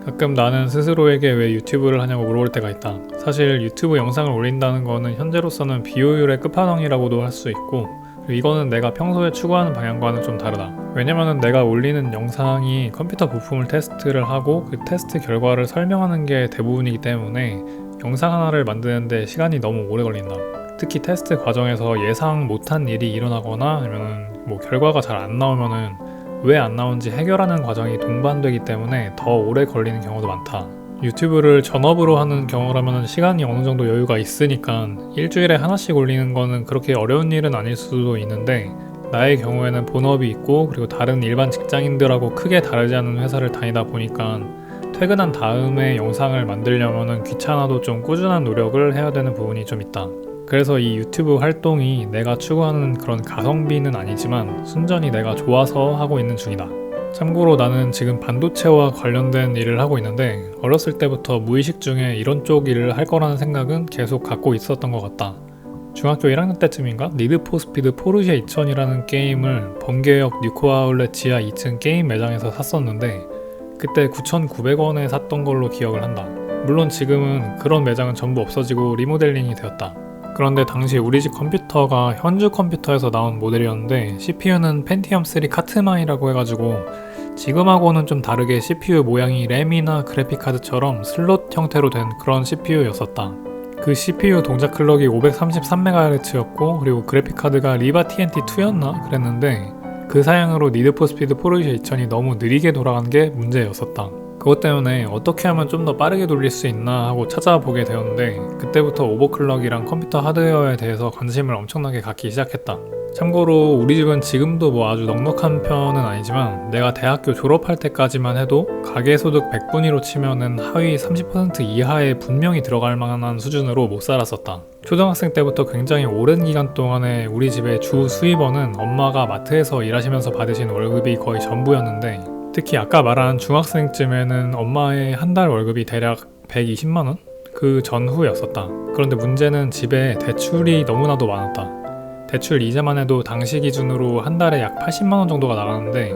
가끔 나는 스스로에게 왜 유튜브를 하냐고 물어볼 때가 있다. 사실 유튜브 영상을 올린다는 거는 현재로서는 비효율의 끝판왕이라고도 할 수 있고, 그리고 이거는 내가 평소에 추구하는 방향과는 좀 다르다. 왜냐면은 내가 올리는 영상이 컴퓨터 부품을 테스트를 하고 그 테스트 결과를 설명하는 게 대부분이기 때문에 영상 하나를 만드는데 시간이 너무 오래 걸린다. 특히 테스트 과정에서 예상 못한 일이 일어나거나 아니면 뭐 결과가 잘 안 나오면은 왜 안 나온지 해결하는 과정이 동반되기 때문에 더 오래 걸리는 경우도 많다. 유튜브를 전업으로 하는 경우라면 시간이 어느 정도 여유가 있으니까 일주일에 하나씩 올리는 거는 그렇게 어려운 일은 아닐 수도 있는데, 나의 경우에는 본업이 있고 그리고 다른 일반 직장인들하고 크게 다르지 않은 회사를 다니다 보니까 퇴근한 다음에 영상을 만들려면 귀찮아도 좀 꾸준한 노력을 해야 되는 부분이 좀 있다. 그래서 이 유튜브 활동이 내가 추구하는 그런 가성비는 아니지만 순전히 내가 좋아서 하고 있는 중이다. 참고로 나는 지금 반도체와 관련된 일을 하고 있는데, 어렸을 때부터 무의식 중에 이런 쪽 일을 할 거라는 생각은 계속 갖고 있었던 것 같다. 중학교 1학년 때쯤인가 니드 포 스피드 포르쉐 2000이라는 게임을 번개역 뉴코 아울렛 지하 2층 게임 매장에서 샀었는데, 그때 9,900원에 샀던 걸로 기억을 한다. 물론 지금은 그런 매장은 전부 없어지고 리모델링이 되었다. 그런데 당시 우리 집 컴퓨터가 현주 컴퓨터에서 나온 모델이었는데 CPU는 펜티엄 3 카트마이라고 해가지고 지금하고는 좀 다르게 CPU 모양이 램이나 그래픽카드처럼 슬롯 형태로 된 그런 CPU였었다. 그 CPU 동작 클럭이 533MHz였고 그리고 그래픽카드가 리바 TNT2였나 그랬는데, 그 사양으로 니드 포 스피드 포르쉐 2000이 너무 느리게 돌아간 게 문제였었다. 그것 때문에 어떻게 하면 좀 더 빠르게 돌릴 수 있나 하고 찾아보게 되었는데, 그때부터 오버클럭이랑 컴퓨터 하드웨어에 대해서 관심을 엄청나게 갖기 시작했다. 참고로 우리 집은 지금도 뭐 아주 넉넉한 편은 아니지만 내가 대학교 졸업할 때까지만 해도 가계소득 100분위로 치면은 하위 30% 이하에 분명히 들어갈 만한 수준으로 못 살았었다. 초등학생 때부터 굉장히 오랜 기간 동안에 우리 집의 주 수입원은 엄마가 마트에서 일하시면서 받으신 월급이 거의 전부였는데, 특히 아까 말한 중학생쯤에는 엄마의 한 달 월급이 대략 120만원? 그 전후였었다. 그런데 문제는 집에 대출이 너무나도 많았다. 대출 이자만 해도 당시 기준으로 한 달에 약 80만원 정도가 나가는데,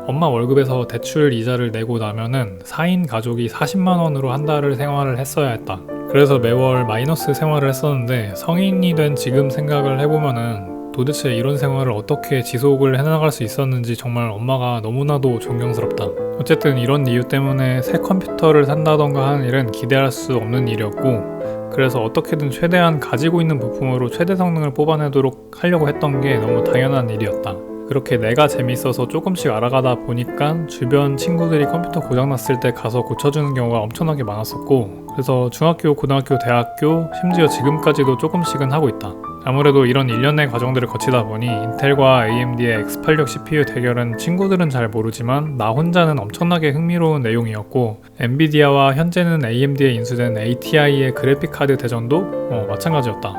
엄마 월급에서 대출 이자를 내고 나면은 4인 가족이 40만원으로 한 달을 생활을 했어야 했다. 그래서 매월 마이너스 생활을 했었는데, 성인이 된 지금 생각을 해보면은 도대체 이런 생활을 어떻게 지속을 해나갈 수 있었는지 정말 엄마가 너무나도 존경스럽다. 어쨌든 이런 이유 때문에 새 컴퓨터를 산다던가 하는 일은 기대할 수 없는 일이었고, 그래서 어떻게든 최대한 가지고 있는 부품으로 최대 성능을 뽑아내도록 하려고 했던 게 너무 당연한 일이었다. 그렇게 내가 재밌어서 조금씩 알아가다 보니까 주변 친구들이 컴퓨터 고장났을 때 가서 고쳐주는 경우가 엄청나게 많았었고, 그래서 중학교, 고등학교, 대학교, 심지어 지금까지도 조금씩은 하고 있다. 아무래도 이런 일련의 과정들을 거치다 보니 인텔과 AMD의 X86 CPU 대결은 친구들은 잘 모르지만 나 혼자는 엄청나게 흥미로운 내용이었고, 엔비디아와 현재는 AMD에 인수된 ATI의 그래픽카드 대전도 마찬가지였다.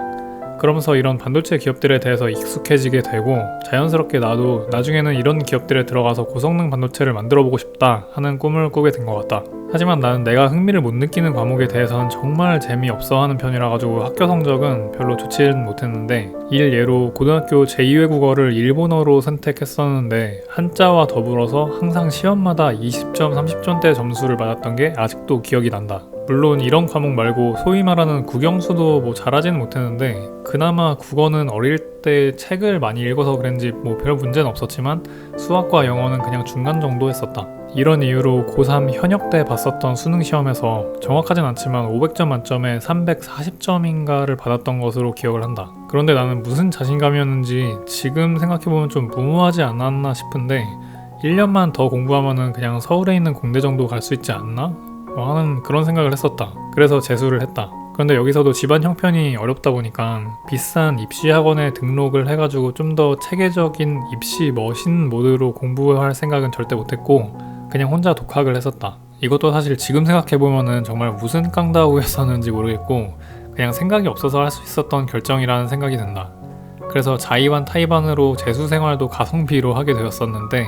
그러면서 이런 반도체 기업들에 대해서 익숙해지게 되고, 자연스럽게 나도 나중에는 이런 기업들에 들어가서 고성능 반도체를 만들어보고 싶다 하는 꿈을 꾸게 된 것 같다. 하지만 나는 내가 흥미를 못 느끼는 과목에 대해서는 정말 재미없어 하는 편이라 가지고 학교 성적은 별로 좋지는 못했는데, 예로 고등학교 제2외국어를 일본어로 선택했었는데 한자와 더불어서 항상 시험마다 20점, 30점대 점수를 받았던 게 아직도 기억이 난다. 물론 이런 과목 말고 소위 말하는 국영수도 뭐 잘하지는 못했는데, 그나마 국어는 어릴 때 책을 많이 읽어서 그런지 뭐 별 문제는 없었지만 수학과 영어는 그냥 중간 정도 했었다. 이런 이유로 고3 현역 때 봤었던 수능 시험에서 정확하진 않지만 500점 만점에 340점인가를 받았던 것으로 기억을 한다. 그런데 나는 무슨 자신감이었는지 지금 생각해보면 좀 무모하지 않았나 싶은데, 1년만 더 공부하면은 그냥 서울에 있는 공대 정도 갈 수 있지 않나? 하는 그런 생각을 했었다. 그래서 재수를 했다. 그런데 여기서도 집안 형편이 어렵다 보니까 비싼 입시학원에 등록을 해가지고 좀 더 체계적인 입시 머신 모드로 공부할 생각은 절대 못했고 그냥 혼자 독학을 했었다. 이것도 사실 지금 생각해보면은 정말 무슨 깡다구였었는지 모르겠고 그냥 생각이 없어서 할 수 있었던 결정이라는 생각이 든다. 그래서 자의반 타의반으로 재수 생활도 가성비로 하게 되었었는데,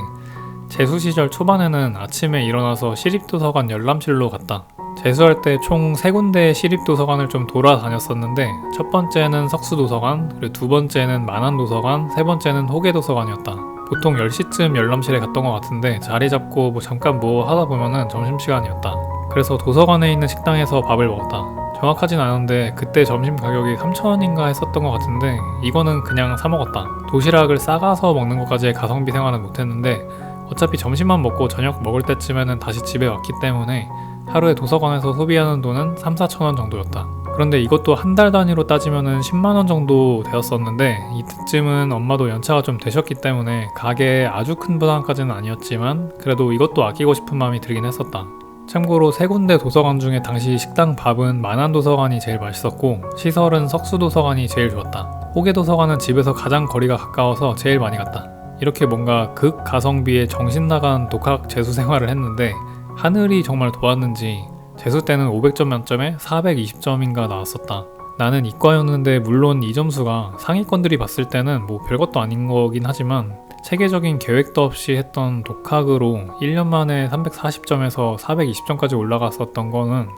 재수 시절 초반에는 아침에 일어나서 시립도서관 열람실로 갔다. 재수할 때 총 3군데의 시립도서관을 좀 돌아다녔었는데, 첫 번째는 석수도서관, 그리고 두 번째는 만안도서관, 세 번째는 호계도서관이었다. 보통 10시쯤 열람실에 갔던 것 같은데 자리 잡고 잠깐 뭐 하다 보면은 점심시간이었다. 그래서 도서관에 있는 식당에서 밥을 먹었다. 정확하진 않은데 그때 점심 가격이 3,000원인가 했었던 것 같은데 이거는 그냥 사 먹었다. 도시락을 싸가서 먹는 것까지의 가성비 생활은 못했는데 어차피 점심만 먹고 저녁 먹을 때쯤에는 다시 집에 왔기 때문에 하루에 도서관에서 소비하는 돈은 3-4천원 정도였다. 그런데 이것도 한 달 단위로 따지면은 10만원 정도 되었었는데 이때쯤은 엄마도 연차가 좀 되셨기 때문에 가게에 아주 큰 부담까지는 아니었지만 그래도 이것도 아끼고 싶은 마음이 들긴 했었다. 참고로 세 군데 도서관 중에 당시 식당 밥은 만안도서관이 제일 맛있었고 시설은 석수도서관이 제일 좋았다. 호계도서관은 집에서 가장 거리가 가까워서 제일 많이 갔다. 이렇게 뭔가 극가성비의 정신 나간 독학 재수 생활을 했는데 하늘이 정말 도왔는지 재수 때는 500점 만점에 420점인가 나왔었다. 나는 이과였는데 물론 이 점수가 상위권들이 봤을 때는 뭐 별것도 아닌 거긴 하지만 체계적인 계획도 없이 했던 독학으로 1년 만에 340점에서 420점까지 올라갔었던 거는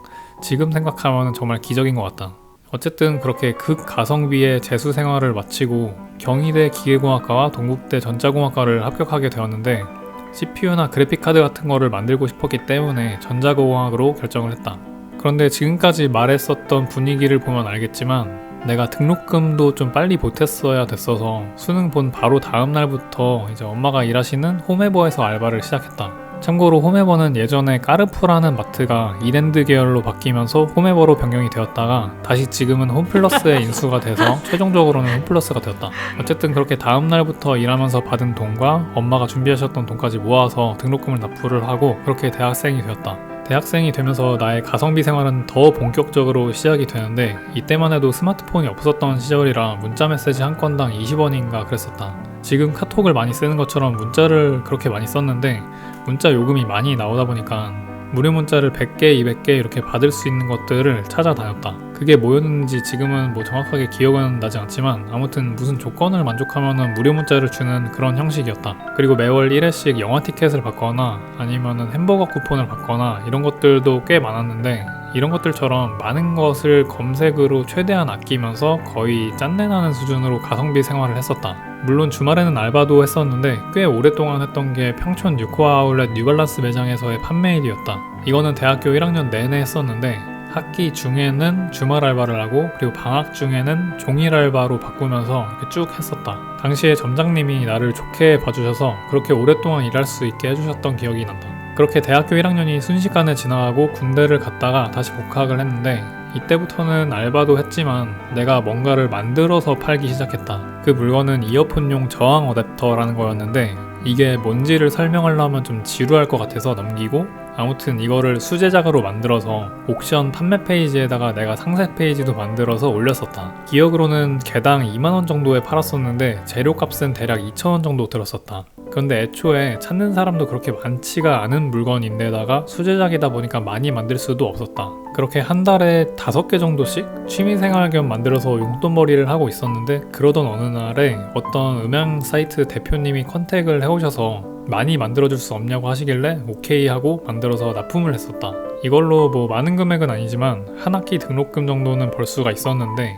지금 생각하면 정말 기적인 것 같다. 어쨌든 그렇게 극가성비의 재수 생활을 마치고 경희대 기계공학과와 동국대 전자공학과를 합격하게 되었는데 CPU나 그래픽카드 같은 거를 만들고 싶었기 때문에 전자공학으로 결정을 했다. 그런데 지금까지 말했었던 분위기를 보면 알겠지만 내가 등록금도 좀 빨리 보탰어야 됐어서 수능 본 바로 다음 날부터 이제 엄마가 일하시는 홈에버에서 알바를 시작했다. 참고로 홈에버는 예전에 까르푸라는 마트가 이랜드 계열로 바뀌면서 홈에버로 변경이 되었다가 다시 지금은 홈플러스에 인수가 돼서 최종적으로는 홈플러스가 되었다. 어쨌든 그렇게 다음 날부터 일하면서 받은 돈과 엄마가 준비하셨던 돈까지 모아서 등록금을 납부를 하고 그렇게 대학생이 되었다. 대학생이 되면서 나의 가성비 생활은 더 본격적으로 시작이 되는데 이때만 해도 스마트폰이 없었던 시절이라 문자 메시지 한 건당 20원인가 그랬었다. 지금 카톡을 많이 쓰는 것처럼 문자를 그렇게 많이 썼는데 문자 요금이 많이 나오다 보니까 무료 문자를 100개, 200개 이렇게 받을 수 있는 것들을 찾아다녔다. 그게 뭐였는지 지금은 뭐 정확하게 기억은 나지 않지만 아무튼 무슨 조건을 만족하면은 무료 문자를 주는 그런 형식이었다. 그리고 매월 1회씩 영화 티켓을 받거나 아니면은 햄버거 쿠폰을 받거나 이런 것들도 꽤 많았는데 이런 것들처럼 많은 것을 검색으로 최대한 아끼면서 거의 짠내나는 수준으로 가성비 생활을 했었다. 물론 주말에는 알바도 했었는데 꽤 오랫동안 했던 게 평촌 뉴코아 아울렛 뉴발란스 매장에서의 판매일이었다. 이거는 대학교 1학년 내내 했었는데 학기 중에는 주말 알바를 하고 그리고 방학 중에는 종일 알바로 바꾸면서 이렇게 쭉 했었다. 당시에 점장님이 나를 좋게 봐주셔서 그렇게 오랫동안 일할 수 있게 해주셨던 기억이 난다. 그렇게 대학교 1학년이 순식간에 지나가고 군대를 갔다가 다시 복학을 했는데 이때부터는 알바도 했지만 내가 뭔가를 만들어서 팔기 시작했다. 그 물건은 이어폰용 저항 어댑터라는 거였는데 이게 뭔지를 설명하려면 좀 지루할 것 같아서 넘기고 아무튼 이거를 수제작으로 만들어서 옥션 판매 페이지에다가 내가 상세 페이지도 만들어서 올렸었다. 기억으로는 개당 2만원 정도에 팔았었는데 재료값은 대략 2,000원 정도 들었었다. 그런데 애초에 찾는 사람도 그렇게 많지가 않은 물건인데다가 수제작이다 보니까 많이 만들 수도 없었다. 그렇게 한 달에 5개 정도씩 취미생활 겸 만들어서 용돈벌이를 하고 있었는데 그러던 어느 날에 어떤 음향 사이트 대표님이 컨택을 해오셔서 많이 만들어줄 수 없냐고 하시길래 오케이 하고 만들어서 납품을 했었다. 이걸로 뭐 많은 금액은 아니지만 한 학기 등록금 정도는 벌 수가 있었는데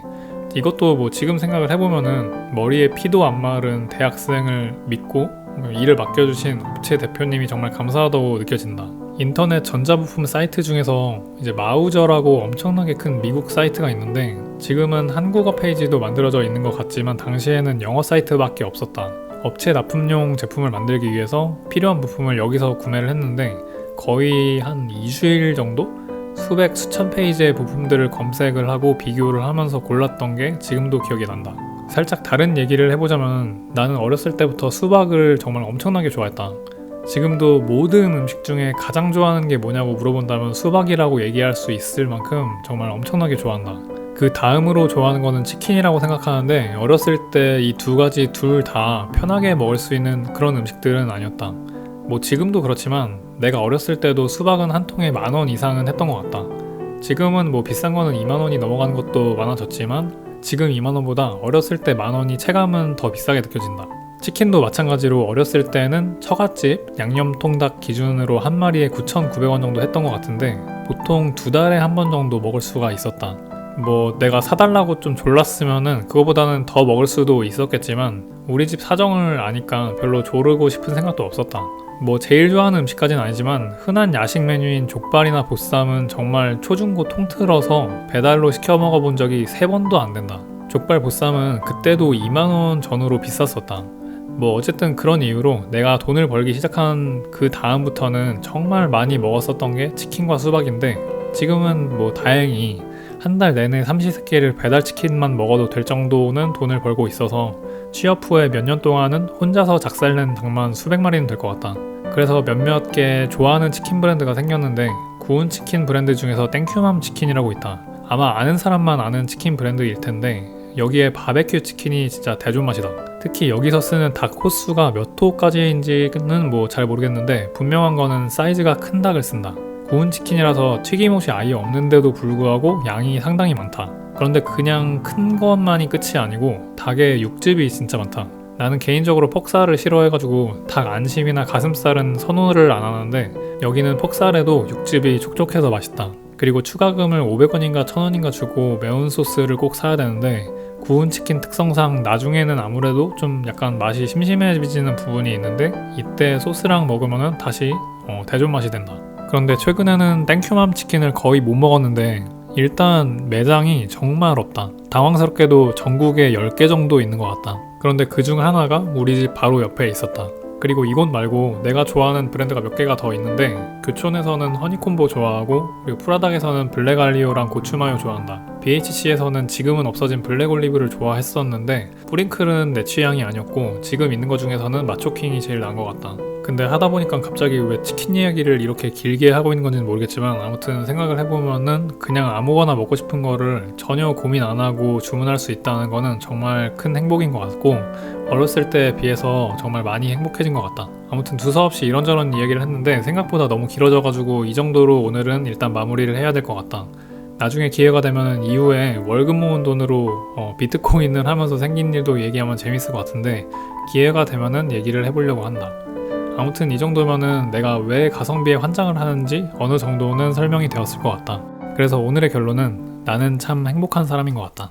이것도 뭐 지금 생각을 해보면은 머리에 피도 안 마른 대학생을 믿고 일을 맡겨주신 업체 대표님이 정말 감사하다고 느껴진다. 인터넷 전자부품 사이트 중에서 이제 마우저라고 엄청나게 큰 미국 사이트가 있는데 지금은 한국어 페이지도 만들어져 있는 것 같지만 당시에는 영어 사이트밖에 없었다. 업체 납품용 제품을 만들기 위해서 필요한 부품을 여기서 구매를 했는데 거의 한 2주일 정도? 수백 수천 페이지의 부품들을 검색을 하고 비교를 하면서 골랐던 게 지금도 기억이 난다. 살짝 다른 얘기를 해보자면 나는 어렸을 때부터 수박을 정말 엄청나게 좋아했다. 지금도 모든 음식 중에 가장 좋아하는 게 뭐냐고 물어본다면 수박이라고 얘기할 수 있을 만큼 정말 엄청나게 좋아한다. 그 다음으로 좋아하는 거는 치킨이라고 생각하는데 어렸을 때 이 두 가지 둘 다 편하게 먹을 수 있는 그런 음식들은 아니었다. 뭐 지금도 그렇지만 내가 어렸을 때도 수박은 한 통에 10,000원 이상은 했던 것 같다. 지금은 뭐 비싼 거는 20,000원이 넘어가는 것도 많아졌지만 지금 20,000원보다 어렸을 때 10,000원이 체감은 더 비싸게 느껴진다. 치킨도 마찬가지로 어렸을 때는 처갓집 양념통닭 기준으로 한 마리에 9,900원 정도 했던 것 같은데 보통 2달에 한 번 정도 먹을 수가 있었다. 뭐 내가 사달라고 좀 졸랐으면은 그거보다는 더 먹을 수도 있었겠지만 우리 집 사정을 아니까 별로 조르고 싶은 생각도 없었다. 뭐 제일 좋아하는 음식까지는 아니지만 흔한 야식 메뉴인 족발이나 보쌈은 정말 초중고 통틀어서 배달로 시켜 먹어본 적이 3번도 안 된다. 족발 보쌈은 그때도 2만원 전후로 비쌌었다. 뭐 어쨌든 그런 이유로 내가 돈을 벌기 시작한 그 다음부터는 정말 많이 먹었었던 게 치킨과 수박인데, 지금은 뭐 다행히 한 달 내내 삼시세끼를 배달치킨만 먹어도 될 정도는 돈을 벌고 있어서 취업 후에 몇 년 동안은 혼자서 작살낸 닭만 수백 마리는 될 것 같다. 그래서 몇몇 개 좋아하는 치킨 브랜드가 생겼는데, 구운 치킨 브랜드 중에서 땡큐맘 치킨이라고 있다. 아마 아는 사람만 아는 치킨 브랜드일 텐데 여기에 바베큐 치킨이 진짜 대존맛이다. 특히 여기서 쓰는 닭 호수가 몇 호까지인지는 뭐 잘 모르겠는데 분명한 거는 사이즈가 큰 닭을 쓴다. 구운 치킨이라서 튀김옷이 아예 없는데도 불구하고 양이 상당히 많다. 그런데 그냥 큰 것만이 끝이 아니고 닭의 육즙이 진짜 많다. 나는 개인적으로 퍽살을 싫어해가지고 닭 안심이나 가슴살은 선호를 안 하는데 여기는 퍽살에도 육즙이 촉촉해서 맛있다. 그리고 추가금을 500원인가 1000원인가 주고 매운 소스를 꼭 사야 되는데, 구운 치킨 특성상 나중에는 아무래도 좀 약간 맛이 심심해지는 부분이 있는데 이때 소스랑 먹으면 다시 대존 맛이 된다. 그런데 최근에는 땡큐맘 치킨을 거의 못 먹었는데 일단 매장이 정말 없다. 당황스럽게도 전국에 10개 정도 있는 것 같다. 그런데 그 중 하나가 우리 집 바로 옆에 있었다. 그리고 이곳 말고 내가 좋아하는 브랜드가 몇 개가 더 있는데, 교촌에서는 허니콤보 좋아하고, 그리고 프라닭에서는 블랙알리오랑 고추마요 좋아한다. BHC에서는 지금은 없어진 블랙올리브를 좋아했었는데 뿌링클은 내 취향이 아니었고, 지금 있는 것 중에서는 마초킹이 제일 나은 것 같다. 근데 하다 보니까 갑자기 왜 치킨 이야기를 이렇게 길게 하고 있는 건지는 모르겠지만, 아무튼 생각을 해보면은 그냥 아무거나 먹고 싶은 거를 전혀 고민 안 하고 주문할 수 있다는 거는 정말 큰 행복인 것 같고, 어렸을 때에 비해서 정말 많이 행복해진 것 같다. 아무튼 두서없이 이런저런 이야기를 했는데 생각보다 너무 길어져가지고 이 정도로 오늘은 일단 마무리를 해야 될 것 같다. 나중에 기회가 되면 이후에 월급 모은 돈으로 비트코인을 하면서 생긴 일도 얘기하면 재밌을 것 같은데, 기회가 되면은 얘기를 해보려고 한다. 아무튼 이 정도면은 내가 왜 가성비에 환장을 하는지 어느 정도는 설명이 되었을 것 같다. 그래서 오늘의 결론은 나는 참 행복한 사람인 것 같다.